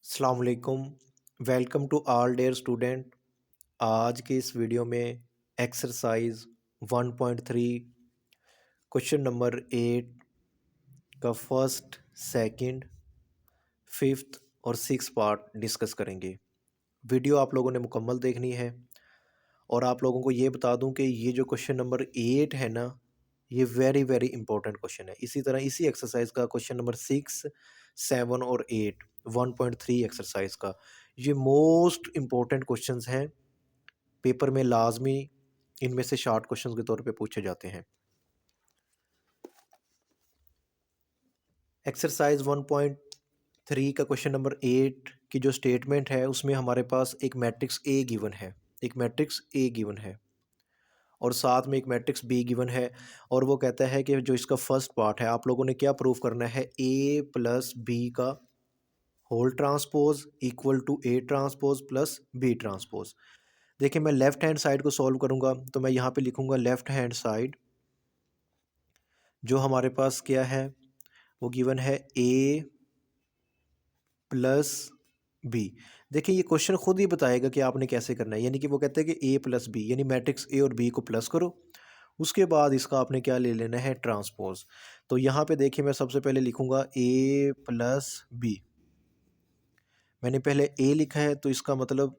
अस्सलाम वालेकुम। Welcome to all dear student. आज के इस वीडियो में एक्सरसाइज 1.3 क्वेश्चन नंबर 8 का फर्स्ट, सेकंड, फिफ्थ और सिक्स पार्ट डिस्कस करेंगे। वीडियो आप लोगों ने मुकम्मल देखनी है। और आप लोगों को ये बता दूं कि ये जो क्वेश्चन नंबर 8 है ना, ये वेरी वेरी इंपॉर्टेंट क्वेश्चन है। इसी तरह इसी एक्सरसाइज का क्वेश्चन नंबर 6, 7 और 8 1.3 एक्सरसाइज का ये मोस्ट इम्पोर्टेंट क्वेश्चंस हैं। पेपर में लाजमी इनमें से शॉर्ट क्वेश्चंस के तौर पे पूछे जाते हैं। एक्सरसाइज 1.3 का क्वेश्चन नंबर 8 की जो स्टेटमेंट है उसमें हमारे पास एक मैट्रिक्स ए गिवन है, एक मैट्रिक्स ए गिवन है और साथ में एक मैट्रिक्स बी गिवन है। और वो कहता है कि जो इसका फर्स्ट पार्ट है, आप लोगों ने क्या प्रूव करना है, ए प्लस बी का whole transpose equal to A transpose plus B transpose. देखिए, मैं लेफ्ट हैंड साइड को सॉल्व करूंगा तो मैं यहाँ पे लिखूंगा लेफ्ट हैंड साइड जो हमारे पास क्या है, वो गिवन है ए प्लस बी। देखिए, ये क्वेश्चन खुद ही बताएगा कि आपने कैसे करना है। यानी कि वो कहते हैं कि ए प्लस बी यानी मैट्रिक्स ए और बी को प्लस करो, उसके बाद इसका आपने क्या ले लेना है, ट्रांसपोज। तो यहाँ पे देखिए, मैं सबसे पहले लिखूंगा ए प्लस बी। मैंने पहले ए लिखा है तो इसका मतलब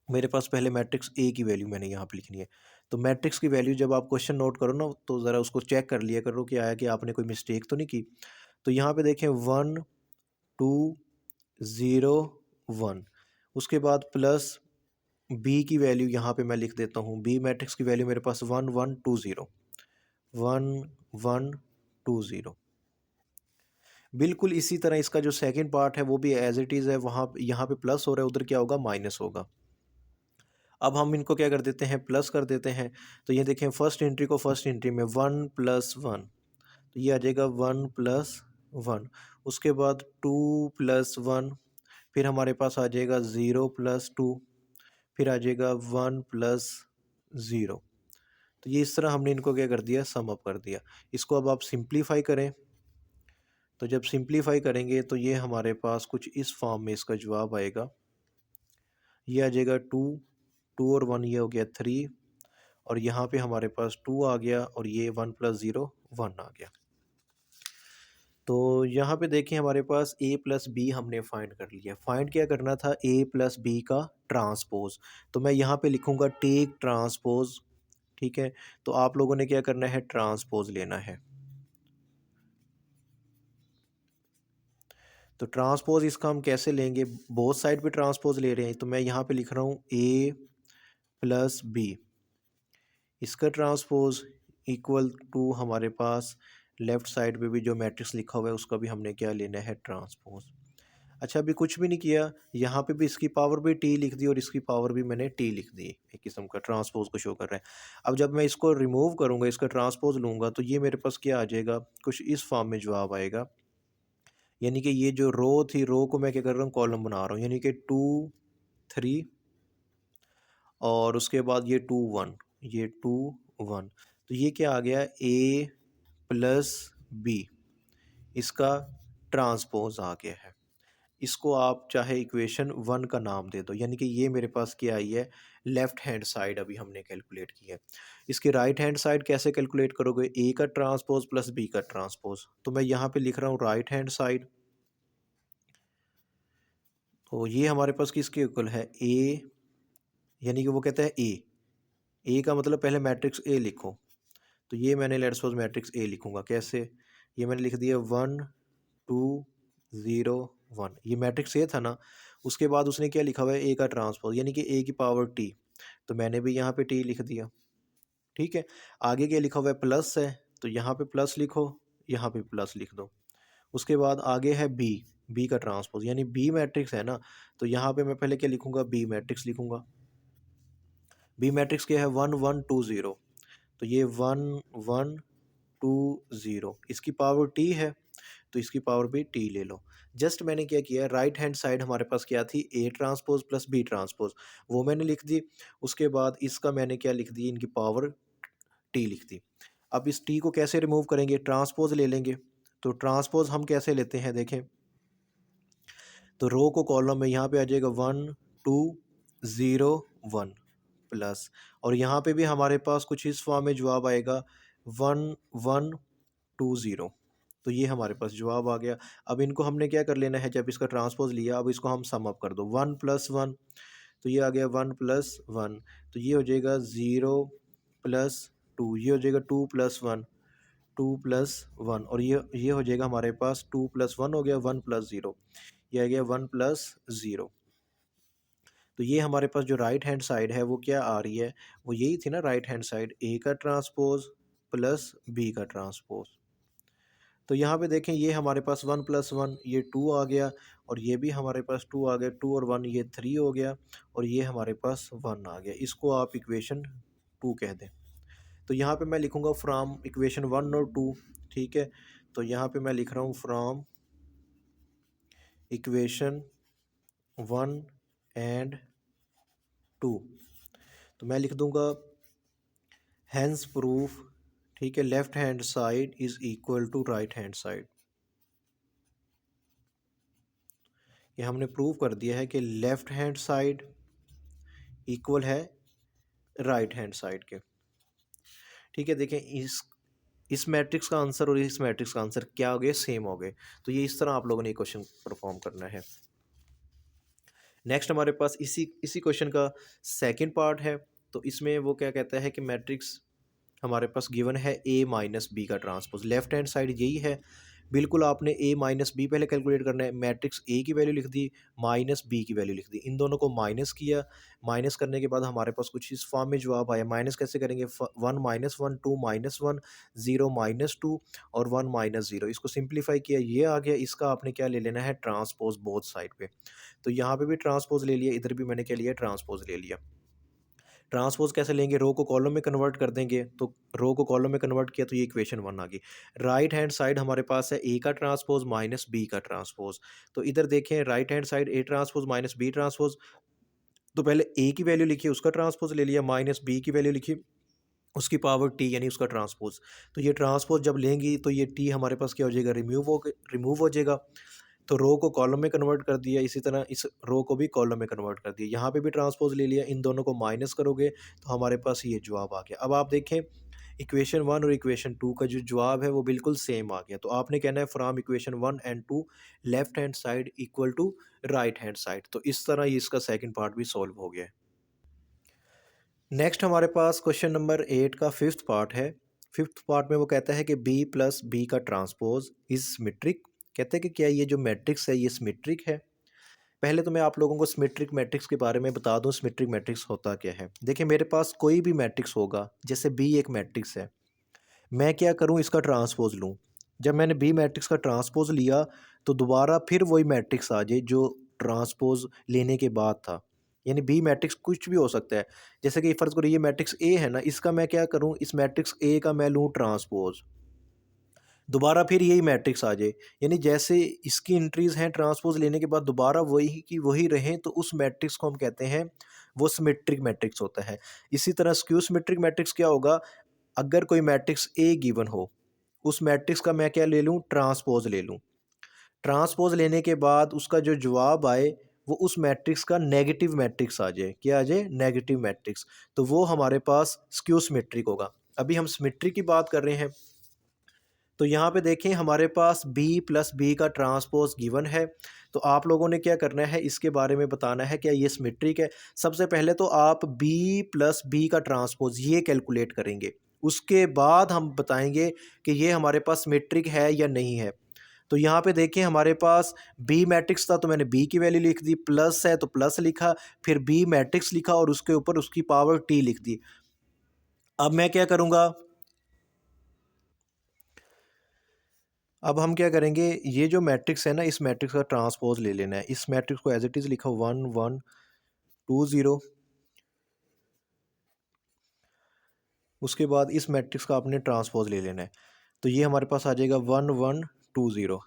मेरे पास पहले मैट्रिक्स ए की वैल्यू मैंने यहाँ पे लिखनी है। तो मैट्रिक्स की वैल्यू जब आप क्वेश्चन नोट करो ना, तो ज़रा उसको चेक कर लिया करो कि आया कि आपने कोई मिस्टेक तो नहीं की। तो यहाँ पे देखें 1 2 0 1, उसके बाद प्लस बी की वैल्यू यहाँ पे मैं लिख देता हूँ। बी मैट्रिक्स की वैल्यू मेरे पास 1 1 2 0 1 1 2 0। बिल्कुल इसी तरह इसका जो सेकंड पार्ट है वो भी एज इट इज़ है, वहाँ यहाँ पे प्लस हो रहा है, उधर क्या होगा, माइनस होगा। अब हम इनको क्या कर देते हैं, प्लस कर देते हैं। तो ये देखें, फर्स्ट एंट्री को फर्स्ट एंट्री में 1 प्लस 1, तो ये आ जाएगा 1 प्लस 1। उसके बाद 2 प्लस 1, फिर हमारे पास आ जाएगा 0 प्लस 2, फिर आ जाएगा 1 प्लस 0। तो ये इस तरह हमने इनको क्या कर दिया, सम अप कर दिया। इसको अब आप सिंप्लीफाई करें, तो जब सिंप्लीफाई करेंगे तो ये हमारे पास कुछ इस फॉर्म में इसका जवाब आएगा। ये आ जाएगा 2 2 और 1, ये हो गया 3, और यहाँ पे हमारे पास 2 आ गया और ये 1 प्लस 0 1 आ गया। तो यहाँ पे देखिए, हमारे पास ए प्लस बी हमने फाइंड कर लिया। फाइंड क्या करना था, ए प्लस बी का ट्रांसपोज। तो मैं यहाँ पे लिखूँगा टेक ट्रांसपोज। ठीक है, तो आप लोगों ने क्या करना है, ट्रांसपोज लेना है। तो ट्रांसपोज इसका हम कैसे लेंगे, बोथ साइड पे ट्रांसपोज ले रहे हैं। तो मैं यहाँ पे लिख रहा हूँ ए प्लस बी, इसका ट्रांसपोज इक्वल टू हमारे पास लेफ़्ट साइड पे भी जो मैट्रिक्स लिखा हुआ है उसका भी हमने क्या लेना है, ट्रांसपोज। अच्छा, अभी कुछ भी नहीं किया, यहाँ पे भी इसकी पावर भी टी लिख दी और इसकी पावर भी मैंने टी लिख दी। एक किस्म का ट्रांसपोज को शो कर रहा है। अब जब मैं इसको रिमूव करूँगा, इसका ट्रांसपोज लूँगा, तो ये मेरे पास क्या आ जाएगा, कुछ इस फॉर्म में जवाब आएगा। यानी कि ये जो रो थी, रो को मैं क्या कर रहा हूँ, कॉलम बना रहा हूँ। यानी कि 2 3 और उसके बाद ये 2 1, ये 2 1। तो ये क्या आ गया, ए प्लस बी, इसका ट्रांसपोज आ गया है। इसको आप चाहे इक्वेशन 1 का नाम दे दो। यानी कि ये मेरे पास क्या आई है, लेफ्ट हैंड साइड अभी हमने कैलकुलेट की है। इसकी राइट हैंड साइड कैसे कैलकुलेट करोगे, ए का ट्रांसपोज प्लस बी का ट्रांसपोज। तो मैं यहाँ पे लिख रहा हूँ राइट हैंड साइड। तो ये हमारे पास किसके इक्वल है, ए, यानी कि वो कहता है ए का मतलब पहले मैट्रिक्स ए लिखो। तो ये मैंने लेट्स सपोज मैट्रिक्स ए लिखूंगा कैसे, ये मैंने लिख दिया 1 2 0 1, ये मैट्रिक्स ए था ना। उसके बाद उसने क्या लिखा हुआ है, ए का ट्रांसपोज यानी कि ए की पावर टी, तो मैंने भी यहाँ पे टी लिख दिया। ठीक है, आगे क्या लिखा हुआ है, प्लस है, तो यहाँ पे प्लस लिखो, यहाँ पे प्लस लिख दो। उसके बाद आगे है बी, बी का ट्रांसपोज यानी बी मैट्रिक्स है ना, तो यहाँ पे मैं पहले क्या लिखूंगा, बी मैट्रिक्स लिखूंगा। बी मैट्रिक्स क्या है, 1 1 2 0, तो ये 1 1 2 0, इसकी पावर टी है तो इसकी पावर भी टी ले लो। जस्ट मैंने क्या किया, राइट हैंड साइड हमारे पास क्या थी, A transpose plus B transpose, वो मैंने लिख दी। उसके बाद इसका मैंने क्या लिख दी, इनकी पावर टी लिख दी। अब इस टी को कैसे रिमूव करेंगे, ट्रांसपोज ले लेंगे। तो ट्रांसपोज हम कैसे लेते हैं, देखें, तो रो को कॉलम में यहाँ पे आ जाएगा 1 2 0 1 प्लस, और यहाँ पे भी हमारे पास कुछ इस फॉर्म में जवाब आएगा 1 1 2 0। तो ये हमारे पास जवाब आ गया। अब इनको हमने क्या कर लेना है, जब इसका ट्रांसपोज लिया अब इसको हम सम अप कर दो, 1 प्लस 1, तो ये आ गया 1 प्लस 1, तो ये हो जाएगा 0 प्लस 2, ये हो जाएगा 2 प्लस 1, 2 प्लस 1, और ये हो जाएगा हमारे पास 2 प्लस 1 हो गया 1 प्लस 0, ये आ गया 1 प्लस 0। तो ये हमारे पास जो राइट हैंड साइड है वो क्या आ रही है, वो यही थी ना राइट हैंड साइड, ए का ट्रांसपोज प्लस बी का ट्रांसपोज। तो यहाँ पे देखें ये हमारे पास 1 प्लस 1 ये 2 आ गया, और ये भी हमारे पास 2 आ गया, 2 और 1 ये 3 हो गया, और ये हमारे पास 1 आ गया। इसको आप इक्वेशन 2 कह दें। तो यहाँ पे मैं लिखूँगा फ्रॉम इक्वेशन 1 और 2, ठीक है। तो यहाँ पे मैं लिख रहा हूँ फ्रॉम इक्वेशन 1 एंड 2, तो मैं लिख दूंगा हैंस प्रूफ, ठीक है, left hand side is equal to right hand side. ये हमने प्रूव कर दिया है कि लेफ्ट हैंड साइड इक्वल है राइट हैंड साइड के, ठीक है। देखें इस मैट्रिक्स का आंसर और इस मैट्रिक्स का आंसर क्या हो गए, सेम हो गए। तो ये इस तरह आप लोगों ने क्वेश्चन परफॉर्म करना है। नेक्स्ट हमारे पास इसी क्वेश्चन का सेकंड पार्ट है। तो इसमें वो क्या कहता है कि मैट्रिक्स हमारे पास गिवन है ए माइनस बी का ट्रांसपोज, लेफ्ट हैंड साइड यही है। बिल्कुल आपने ए माइनस बी पहले कैलकुलेट करना है, मैट्रिक्स ए की वैल्यू लिख दी, माइनस बी की वैल्यू लिख दी, इन दोनों को माइनस किया। माइनस करने के बाद हमारे पास कुछ इस फॉर्म में जवाब आया। माइनस कैसे करेंगे, 1 माइनस 1 2 माइनस 1 0 माइनस 2 और 1 माइनस 0, इसको सिंप्लीफाई किया, ये आ गया। इसका आपने क्या ले लेना है, ट्रांसपोज बोथ साइड पे। तो यहाँ पे भी ट्रांसपोज ले लिया, इधर भी मैंने क्या लिया, ट्रांसपोज ले लिया। ट्रांसपोज कैसे लेंगे, रो को कॉलम में कन्वर्ट कर देंगे, तो रो को कॉलम में कन्वर्ट किया तो ये इक्वेशन 1 आ गई। राइट हैंड साइड हमारे पास है ए का ट्रांसपोज माइनस बी का ट्रांसपोज। तो इधर देखें right hand side A transpose minus B transpose, तो पहले ए की वैल्यू लिखी, उसका ट्रांसपोज ले लिया, माइनस बी की वैल्यू लिखी, उसकी पावर टी यानी उसका ट्रांसपोज। तो ये ट्रांसपोज जब लेंगी तो ये टी हमारे पास क्या हो जाएगा, रिमूव हो जाएगा। तो रो को कॉलम में कन्वर्ट कर दिया, इसी तरह इस रो को भी कॉलम में कन्वर्ट कर दिया। यहाँ पे भी ट्रांसपोज ले लिया, इन दोनों को माइनस करोगे तो हमारे पास ये जवाब आ गया। अब आप देखें इक्वेशन 1 और इक्वेशन 2 का जो जवाब है वो बिल्कुल सेम आ गया। तो आपने कहना है from equation 1 and 2 left hand side equal to right hand side. तो इस तरह ही इसका सेकेंड पार्ट भी सॉल्व हो गया। नेक्स्ट हमारे पास क्वेश्चन नंबर 8 का फिफ्थ पार्ट है। फिफ्थ पार्ट में वो कहता है कि बी प्लस बी का ट्रांसपोज इज सिमेट्रिक। कहते हैं कि क्या ये जो मैट्रिक्स है ये सिमेट्रिक है। पहले तो मैं आप लोगों को सिमेट्रिक मैट्रिक्स के बारे में बता दूं, सिमेट्रिक मैट्रिक्स होता क्या है। देखिए मेरे पास कोई भी मैट्रिक्स होगा, जैसे बी एक मैट्रिक्स है, मैं क्या करूं, इसका ट्रांसपोज लूं। जब मैंने बी मैट्रिक्स का ट्रांसपोज लिया तो दोबारा फिर वही मैट्रिक्स आ जाए जो ट्रांसपोज लेने के बाद था। यानी बी मैट्रिक्स कुछ भी हो सकता है। जैसे कि फ़र्ज़ करो ये मैट्रिक्स ए है ना, इसका मैं क्या करूं, इस मैट्रिक्स ए का मैं लूँ ट्रांसपोज, दोबारा फिर यही मैट्रिक्स आ जाए। यानी जैसे इसकी एंट्रीज़ हैं ट्रांसपोज़ लेने के बाद दोबारा वही की वही रहें, तो उस मैट्रिक्स को हम कहते हैं वो सिमेट्रिक मैट्रिक्स होता है। इसी तरह स्क्यू सिमेट्रिक मैट्रिक्स क्या होगा, अगर कोई मैट्रिक्स ए गिवन हो, उस मैट्रिक्स का मैं क्या ले लूँ, ट्रांसपोज़ ले लूँ। ट्रांसपोज़ लेने के बाद उसका जो जवाब आए वो उस मैट्रिक्स का नेगेटिव मैट्रिक्स आ जाए। क्या आ जाए, नेगेटिव मैट्रिक्स। तो वो हमारे पास स्क्यू सिमेट्रिक होगा। अभी हम सिमेट्री की बात कर रहे हैं। तो यहाँ पे देखें हमारे पास b प्लस बी का ट्रांसपोज गिवन है। तो आप लोगों ने क्या करना है, इसके बारे में बताना है क्या ये सिमेट्रिक है। सबसे पहले तो आप b प्लस बी का ट्रांसपोज ये कैलकुलेट करेंगे, उसके बाद हम बताएंगे कि ये हमारे पास सिमेट्रिक है या नहीं है। तो यहाँ पे देखें हमारे पास बी मैट्रिक्स था तो मैंने बी की वैल्यू लिख दी, प्लस है तो प्लस लिखा, फिर बी मैट्रिक्स लिखा और उसके ऊपर उसकी पावर टी लिख दी। अब मैं क्या करूँगा, अब हम क्या करेंगे, ये जो मैट्रिक्स है ना, इस मैट्रिक्स का ट्रांसपोज ले लेना है। इस मैट्रिक्स को एज इट इज़ लिखा 1 1 2 0, उसके बाद इस मैट्रिक्स का आपने ट्रांसपोज ले लेना है। तो ये हमारे पास आ जाएगा 1 1 2 0,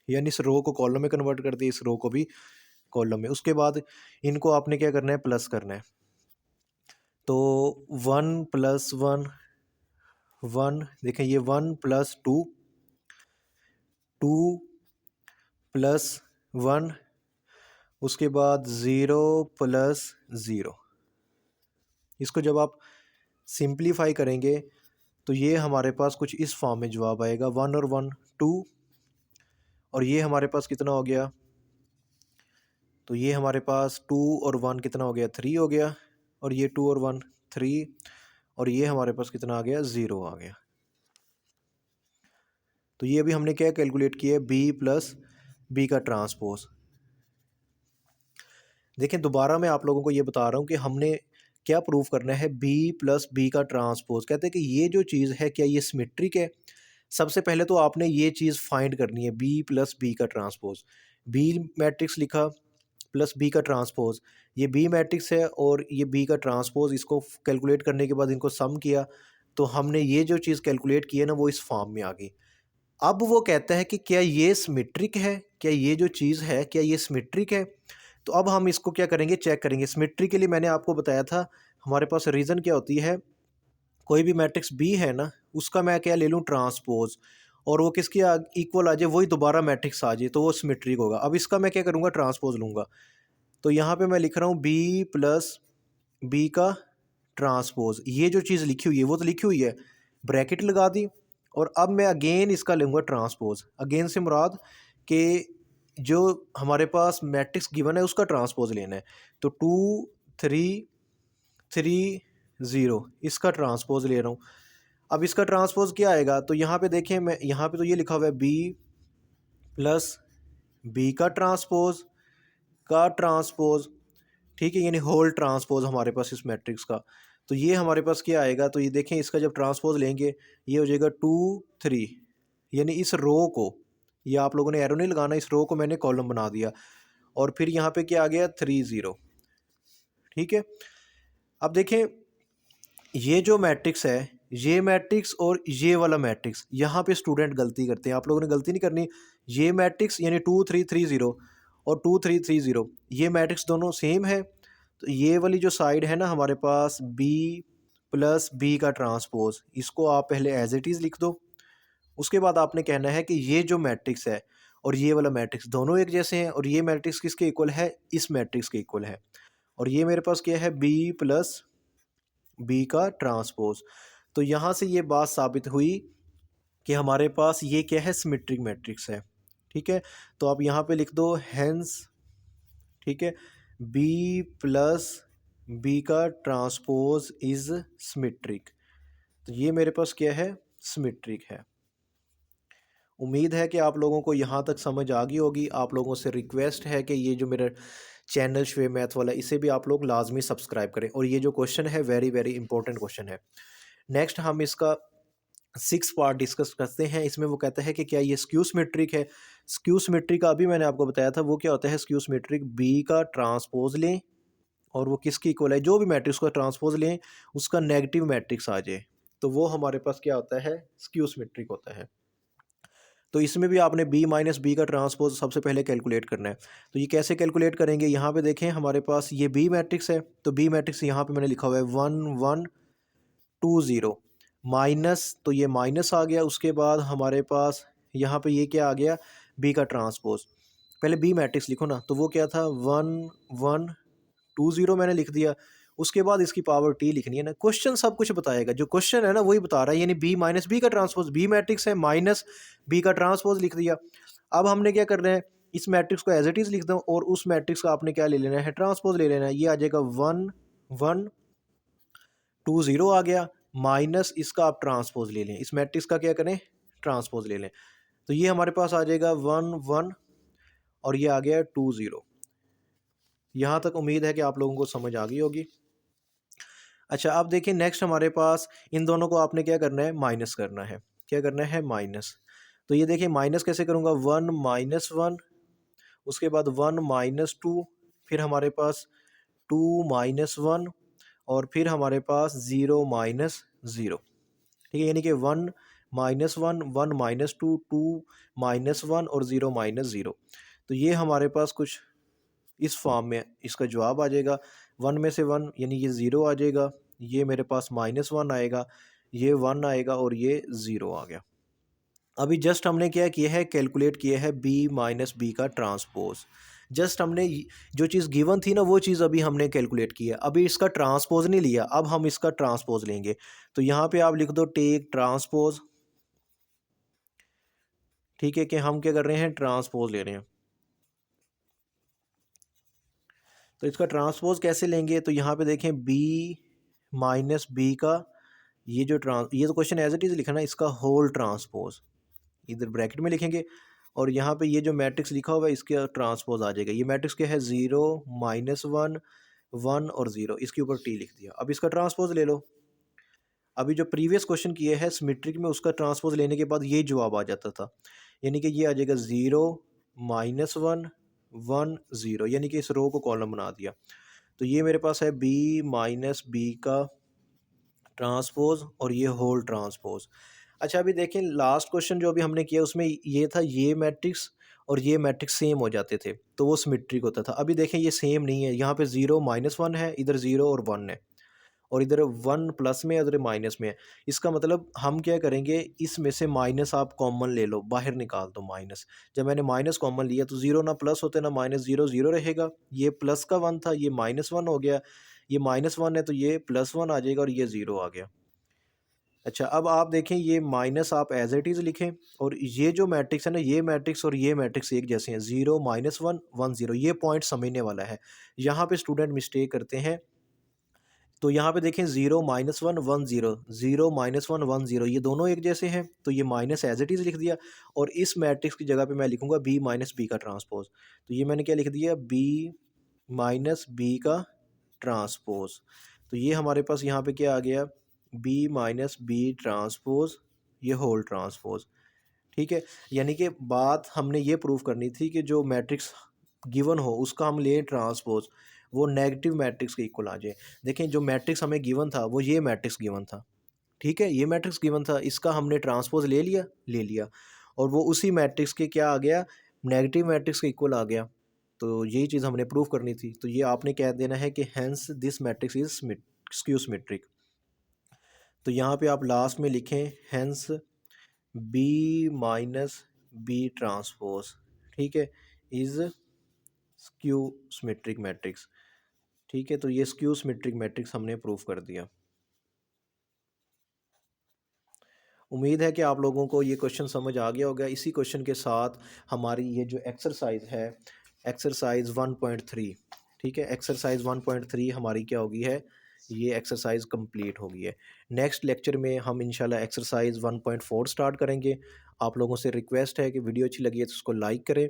यानी इस रो को कॉलम में कन्वर्ट कर दिया, इस रो को भी कॉलम में। उसके बाद इनको आपने क्या करना है, प्लस करना है। तो 1 प्लस 1 1, देखें ये 1 प्लस 2 2 प्लस 1 उसके बाद 0 प्लस 0। इसको जब आप सिंप्लीफाई करेंगे तो ये हमारे पास कुछ इस फॉर्म में जवाब आएगा, 1 और 1 2, और ये हमारे पास कितना हो गया, तो ये हमारे पास 2 और 1 कितना हो गया, 3 हो गया, और ये 2 और 1 3, और ये हमारे पास कितना आ गया, 0 आ गया। तो ये अभी हमने क्या कैलकुलेट किया है, बी प्लस बी का ट्रांसपोज। देखें दोबारा मैं आप लोगों को ये बता रहा हूँ कि हमने क्या प्रूफ करना है, बी प्लस बी का ट्रांसपोज। कहते हैं कि ये जो चीज़ है क्या ये सिमेट्रिक है। सबसे पहले तो आपने ये चीज़ फाइंड करनी है, बी प्लस बी का ट्रांसपोज। बी मैट्रिक्स लिखा प्लस बी का ट्रांसपोज, ये बी मैट्रिक्स है और ये बी का ट्रांसपोज, इसको कैलकुलेट करने के बाद इनको सम किया तो हमने ये जो चीज़ कैलकुलेट की है ना वो इस फॉर्म में आ गई। अब वो कहता है कि क्या ये सिमेट्रिक है, क्या ये जो चीज़ है क्या ये सिमेट्रिक है। तो अब हम इसको क्या करेंगे, चेक करेंगे। सिमेट्री के लिए मैंने आपको बताया था हमारे पास रीज़न क्या होती है, कोई भी मैट्रिक्स बी है ना उसका मैं क्या ले लूँ, ट्रांसपोज, और वो किसकी इक्वल आ जाए, वही दोबारा मैट्रिक्स आ जाए तो वो सिमेट्रिक होगा। अब इसका मैं क्या करूँगा, ट्रांसपोज लूँगा। तो यहाँ पे मैं लिख रहा हूँ बी प्लस बी का ट्रांसपोज। ये जो चीज़ लिखी हुई है वो तो लिखी हुई है, ब्रैकेट लगा दी, और अब मैं अगेन इसका लूँगा ट्रांसपोज। अगेन से मुराद कि जो हमारे पास मैट्रिक्स गिवन है उसका ट्रांसपोज लेना है। तो 2 3 3 0 इसका ट्रांसपोज ले रहा हूँ। अब इसका ट्रांसपोज क्या आएगा, तो यहाँ पे देखें, मैं यहाँ पे तो ये लिखा हुआ है बी प्लस बी का ट्रांसपोज, ठीक है, यानी होल ट्रांसपोज हमारे पास इस मैट्रिक्स का। तो ये हमारे पास क्या आएगा, तो ये देखें इसका जब ट्रांसपोज लेंगे ये हो जाएगा 2 3, यानी इस रो को, ये आप लोगों ने एरो नहीं लगाना, इस रो को मैंने कॉलम बना दिया, और फिर यहाँ पे क्या आ गया 3 0, ठीक है। अब देखें ये जो मैट्रिक्स है, ये मैट्रिक्स और ये वाला मैट्रिक्स, यहाँ पे स्टूडेंट गलती करते हैं, आप लोगों ने गलती नहीं करनी। ये मैट्रिक्स यानी 2 3 3 0 और 2 3 3 0, ये मैट्रिक्स दोनों सेम है। तो ये वाली जो साइड है ना हमारे पास बी प्लस बी का ट्रांसपोज, इसको आप पहले एज इट इज़ लिख दो। उसके बाद आपने कहना है कि ये जो मैट्रिक्स है और ये वाला मैट्रिक्स दोनों एक जैसे हैं, और ये मैट्रिक्स किसके इक्वल है, इस मैट्रिक्स के इक्वल है। और ये मेरे पास क्या है, बी प्लस बी का ट्रांसपोज। तो यहाँ से ये बात साबित हुई कि हमारे पास ये क्या है, सिमेट्रिक मैट्रिक्स है, ठीक है। तो आप यहाँ पे लिख दो हेंस, ठीक है, बी प्लस बी का ट्रांसपोज इज सिमेट्रिक। तो ये मेरे पास क्या है, सिमेट्रिक है। उम्मीद है कि आप लोगों को यहाँ तक समझ आ गई होगी। आप लोगों से रिक्वेस्ट है कि ये जो मेरा चैनल शवे मैथ वाला, इसे भी आप लोग लाजमी सब्सक्राइब करें, और ये जो क्वेश्चन है वेरी वेरी इंपॉर्टेंट क्वेश्चन है। नेक्स्ट हम इसका 6 पार्ट डिस्कस करते हैं। इसमें वो कहता है कि क्या ये स्क्यू सिमेट्रिक है। स्क्यू सिमेट्रिक का अभी मैंने आपको बताया था, वो क्या होता है, स्क्यू सिमेट्रिक बी का ट्रांसपोज लें और वो किसकी इक्वल है, जो भी मैट्रिक्स का ट्रांसपोज लें उसका नेगेटिव मैट्रिक्स आ जाए, तो वो हमारे पास क्या होता है, स्क्यू सिमेट्रिक होता है। तो इसमें भी आपने बी माइनस बी का ट्रांसपोज सबसे पहले कैलकुलेट करना है। तो ये कैसे कैलकुलेट करेंगे, यहाँ पे देखें हमारे पास ये बी मैट्रिक्स है, तो बी मैट्रिक्स यहाँ पे मैंने लिखा हुआ है 1 1 2 0 माइनस, तो ये माइनस आ गया। उसके बाद हमारे पास यहाँ पे ये क्या आ गया, बी का ट्रांसपोज। पहले बी मैट्रिक्स लिखो ना, तो वो क्या था 1 1 2 0 मैंने लिख दिया। उसके बाद इसकी पावर टी लिखनी है ना। क्वेश्चन सब कुछ बताएगा, जो क्वेश्चन है ना वही बता रहा है, यानी बी माइनस बी का ट्रांसपोज, बी मैट्रिक्स है माइनस बी का ट्रांसपोज लिख दिया। अब हमने क्या करना है, इस मैट्रिक्स को एज इट इज़ लिख दो और उस मैट्रिक्स का आपने क्या ले लेना है, ट्रांसपोज ले लेना है। ये आ जाएगा 1 1 2 0 आ गया, माइनस इसका आप ट्रांसपोज ले लें, इस मैट्रिक्स का क्या करें, ट्रांसपोज ले लें। तो ये हमारे पास आ जाएगा 1 1 और ये आ गया 2 0। यहाँ तक उम्मीद है कि आप लोगों को समझ आ गई होगी। अच्छा अब देखिए नेक्स्ट हमारे पास इन दोनों को आपने क्या करना है, माइनस करना है। क्या करना है, माइनस। तो ये देखिए माइनस कैसे करूँगा, 1 माइनस 1, उसके बाद 1 माइनस 2, फिर हमारे पास 2 माइनस 1, और फिर हमारे पास 0 माइनस 0, ठीक है। यानी कि 1 माइनस 1 1 माइनस 2 2 माइनस 1 और 0 माइनस 0। तो ये हमारे पास कुछ इस फॉर्म में इसका जवाब आ जाएगा। 1 में से 1 यानी ये 0 आ जाएगा, ये मेरे पास माइनस 1 आएगा, ये 1 आएगा और ये 0 आ गया। अभी जस्ट हमने क्या किया है, कैलकुलेट किया है बी माइनस बी का ट्रांसपोज। जस्ट हमने जो चीज़ गिवन थी ना वो चीज़ अभी हमने कैलकुलेट की है, अभी इसका ट्रांसपोज नहीं लिया, अब हम इसका ट्रांसपोज लेंगे। तो यहाँ पे आप लिख दो टेक ट्रांसपोज, ठीक है, कि हम क्या कर रहे हैं, ट्रांसपोज ले रहे हैं। तो इसका ट्रांसपोज कैसे लेंगे, तो यहाँ पे देखें बी माइनस बी का ये जो ये तो क्वेश्चन एज इट इज़ लिखा ना, इसका होल ट्रांसपोज इधर ब्रैकेट में लिखेंगे, और यहाँ पे ये जो मैट्रिक्स लिखा हुआ है इसके ट्रांसपोज आ जाएगा। ये मैट्रिक्स क्या है, 0 -1 1 और 0, इसके ऊपर टी लिख दिया। अब इसका ट्रांसपोज ले लो। अभी जो प्रीवियस क्वेश्चन किए हैं सिमेट्रिक में, उसका ट्रांसपोज लेने के बाद ये जवाब आ जाता था, यानी कि ये आ जाएगा 0 -1 1 0, यानी कि इस रो को कॉलम बना दिया। तो ये मेरे पास है बी माइनस बी का ट्रांसपोज और ये होल ट्रांसपोज। अच्छा अभी देखें लास्ट क्वेश्चन जो अभी हमने किया उसमें ये था, ये मैट्रिक्स और ये मैट्रिक्स सेम हो जाते थे तो वो सिमेट्रिक होता था। अभी देखें ये सेम नहीं है, यहाँ पे 0 -1 है, इधर 0 और 1 है, और इधर 1 प्लस में है, उधर माइनस में है। इसका मतलब हम क्या करेंगे, इसमें से माइनस आप कॉमन ले लो, बाहर निकाल दो माइनस। जब मैंने माइनस कॉमन लिया तो 0 ना प्लस होते ना माइनस, 0 0 रहेगा। ये प्लस का 1 था, ये -1 हो गया, ये -1 है तो ये +1 आ जाएगा और ये 0 आ गया। अच्छा अब आप देखें ये माइनस आप एज इट इज़ लिखें, और ये जो मैट्रिक्स है ना, ये मैट्रिक्स और ये मैट्रिक्स एक जैसे हैं, 0 -1 1 0, ये पॉइंट समझने वाला है। यहाँ पे स्टूडेंट मिस्टेक करते हैं। तो यहाँ पे देखें 0 -1 1 0, 0 -1 1 0, ये दोनों एक जैसे हैं, तो ये माइनस एज इट इज़ लिख दिया, और इस मैट्रिक्स की जगह पे मैं लिखूंगा बी माइनस बी का ट्रांसपोज। तो ये मैंने क्या लिख दिया, बी माइनस बी का ट्रांसपोज। तो ये हमारे पास यहाँ पे क्या आ गया, बी माइनस बी ट्रांसपोज, ये होल ट्रांसपोज। ठीक है, यानी कि बात हमने ये प्रूव करनी थी कि जो मैट्रिक्स गिवन हो उसका हम ले ट्रांसपोज, वो नेगेटिव मैट्रिक्स के इक्वल आ जाए। देखें जो मैट्रिक्स हमें गिवन था वो ये मैट्रिक्स गिवन था, ठीक है, ये मैट्रिक्स गिवन था, इसका हमने ट्रांसपोज ले लिया, और वो उसी मैट्रिक्स के क्या आ गया, नेगेटिव मैट्रिक्स के इक्वल आ गया। तो यही चीज़ हमने प्रूव करनी थी। तो ये आपने कह देना है कि hence this matrix is skew symmetric. तो यहाँ पे आप लास्ट में लिखें hence B minus B transpose, ठीक है, इज स्क्यू सिमेट्रिक मैट्रिक्स। ठीक है, तो ये स्क्यू सिमेट्रिक मैट्रिक्स हमने प्रूव कर दिया। उम्मीद है कि आप लोगों को ये क्वेश्चन समझ आ गया होगा। इसी क्वेश्चन के साथ हमारी ये जो एक्सरसाइज है, एक्सरसाइज 1.3, ठीक है, एक्सरसाइज 1.3 हमारी क्या होगी है, ये एक्सरसाइज कंप्लीट हो गई है। नेक्स्ट लेक्चर में हम इंशाल्लाह एक्सरसाइज 1.4 स्टार्ट करेंगे। आप लोगों से रिक्वेस्ट है कि वीडियो अच्छी लगी है तो उसको लाइक करें,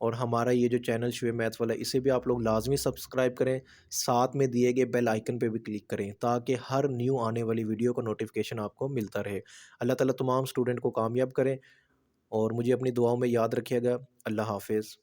और हमारा ये जो चैनल शुए मैथ्स वाला, इसे भी आप लोग लाजमी सब्सक्राइब करें, साथ में दिए गए बेल आइकन पे भी क्लिक करें ताकि हर न्यू आने वाली वीडियो का नोटिफिकेशन आपको मिलता रहे। अल्लाह ताला तमाम स्टूडेंट को कामयाब करें, और मुझे अपनी दुआओं में याद रखिएगा। अल्लाह हाफिज़।